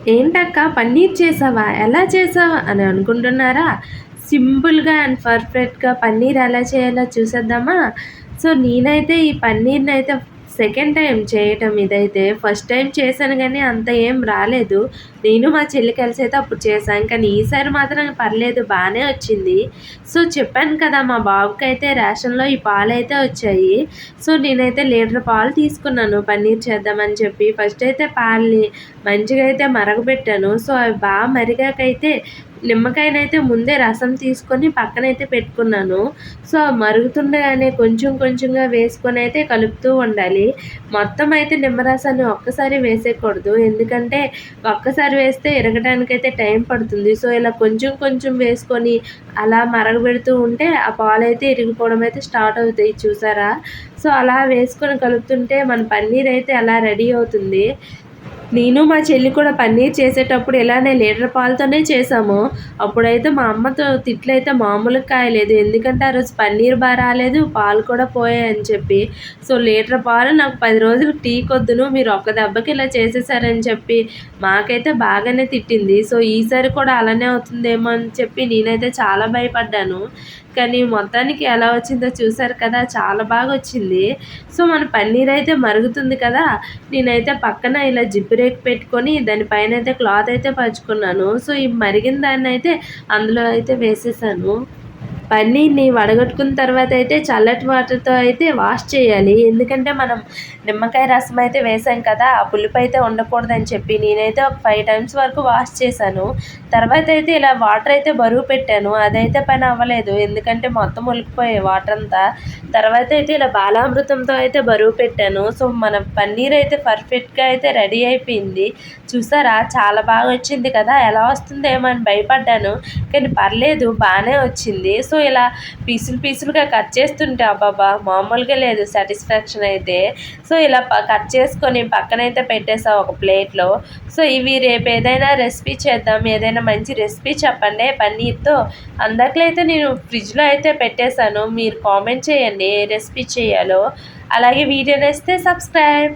ఏంటక్క పన్నీర్ చేసావా? ఎలా చేసావు అని అనుకుంటున్నారా? సింపుల్‌గా అండ్ పర్ఫెక్ట్‌గా పన్నీర్ ఎలా చేయాలో చూసేద్దామా? సో, నేనైతే ఈ పన్నీర్‌నైతే సెకండ్ టైమ్ చేయటం ఇదైతే. ఫస్ట్ టైమ్ చేశాను గానీ అంత ఏం రాలేదు. నేను మా చెల్లి కలిసైతే అప్పుడు చేశాం. కానీ ఈసారి మాత్రం పర్లేదు బానే వచ్చింది. సో, చెప్పాను కదా! మా బాబుకైతే రేషన్‌లో ఈ పాలైతే వచ్చాయి. సో, నేనైతే లీటర్ పాలు తీసుకున్నాను పన్నీర్ చేద్దామని చెప్పి. ఫస్ట్ అయితే పాలని మంచిగా అయితే మరగబెట్టాను. సో, అవి మరిగాకైతే నిమ్మకాయనైతే ముందే రసం తీసుకొని పక్కనైతే పెట్టుకున్నాను. సో, మరుగుతుండగానే కొంచెం కొంచెంగా వేసుకొనైతే కలుపుతూ ఉండాలి. మొత్తం అయితే నిమ్మరసాన్ని ఒక్కసారి వేసేయకూడదు. ఎందుకంటే ఒక్కసారి వేస్తే ఇరగటానికైతే టైం పడుతుంది. సో, ఇలా కొంచెం కొంచెం వేసుకొని అలా మరగబెడుతూ ఉంటే ఆ పాలైతే ఇరిగిపోవడం అయితే స్టార్ట్ అవుతాయి చూసారా? సో, అలా వేసుకొని కలుపుతుంటే మన పన్నీర్ అయితే అలా రెడీ అవుతుంది. నేను మా చెల్లి కూడా పన్నీర్ చేసేటప్పుడు ఇలానే లీటర్ పాలతోనే చేసాము. అప్పుడైతే మా అమ్మతో తిట్లయితే మామూలుగా కాయలేదు. ఎందుకంటే ఆ రోజు పన్నీర్ రాలేదు, పాలు కూడా పోయాయని చెప్పి. సో, లీటర్ పాలు నాకు 10 రోజులు టీకొద్దును మీరు ఒక్క దెబ్బకి ఇలా చేసేసారని చెప్పి మాకైతే బాగానే తిట్టింది. సో, ఈసారి కూడా అలానే అవుతుందేమో అని చెప్పి నేనైతే చాలా భయపడ్డాను. కానీ మొత్తానికి ఎలా వచ్చిందో చూసారు కదా! చాలా బాగొచ్చింది. సో, మన పన్నీర్ అయితే మరుగుతుంది కదా! నేనైతే పక్కన ఇలా జిప్ రేక్ పెట్టుకొని దానిపైనైతే క్లాత్ అయితే పరుచుకున్నాను. సో, ఈ మరిగిన దాన్నయితే అందులో అయితే వేసేసాను. పన్నీర్‌ని వడగట్టుకున్న తర్వాత అయితే చల్లటి వాటర్‌తో అయితే వాష్ చేయాలి. ఎందుకంటే మనం నిమ్మకాయ రసం అయితే వేసాం కదా! ఆ పులుపు అయితే ఉండకూడదని చెప్పి నేనైతే ఒక 5 టైమ్స్ వరకు వాష్ చేశాను. తర్వాత అయితే ఇలా వాటర్ అయితే బరువు పెట్టాను. అదైతే పని అవ్వలేదు. ఎందుకంటే మొత్తం ఒలికిపోయాయి వాటర్ అంతా. తర్వాత అయితే ఇలా బాలామృతంతో అయితే బరువు పెట్టాను. సో, మన పన్నీర్ అయితే పర్ఫెక్ట్‌గా అయితే రెడీ అయిపోయింది. చూసారా చాలా బాగా వచ్చింది కదా! ఎలా వస్తుందేమో అని భయపడ్డాను. కానీ పర్లేదు బానే వచ్చింది. సో, ఇలా పీసులు పీసులుగా కట్ చేస్తుంటే అబ్బబ్బా! మామూలుగా లేదు సాటిస్ఫాక్షన్ అయితే. సో, ఇలా కట్ చేసుకొని పక్కనైతే పెట్టేసా ఒక ప్లేట్‌లో. సో, ఇవి రేపు ఏదైనా రెసిపీ చేద్దాం. ఏదైనా మంచి రెసిపీ చెప్పండి పన్నీర్‌తో. అందాకలో అయితే నేను ఫ్రిడ్జ్‌లో అయితే పెట్టేశాను. మీరు కామెంట్ చేయండి ఏ రెసిపీ చేయాలో. అలాగే వీడియో నచ్చితే సబ్స్క్రైబ్.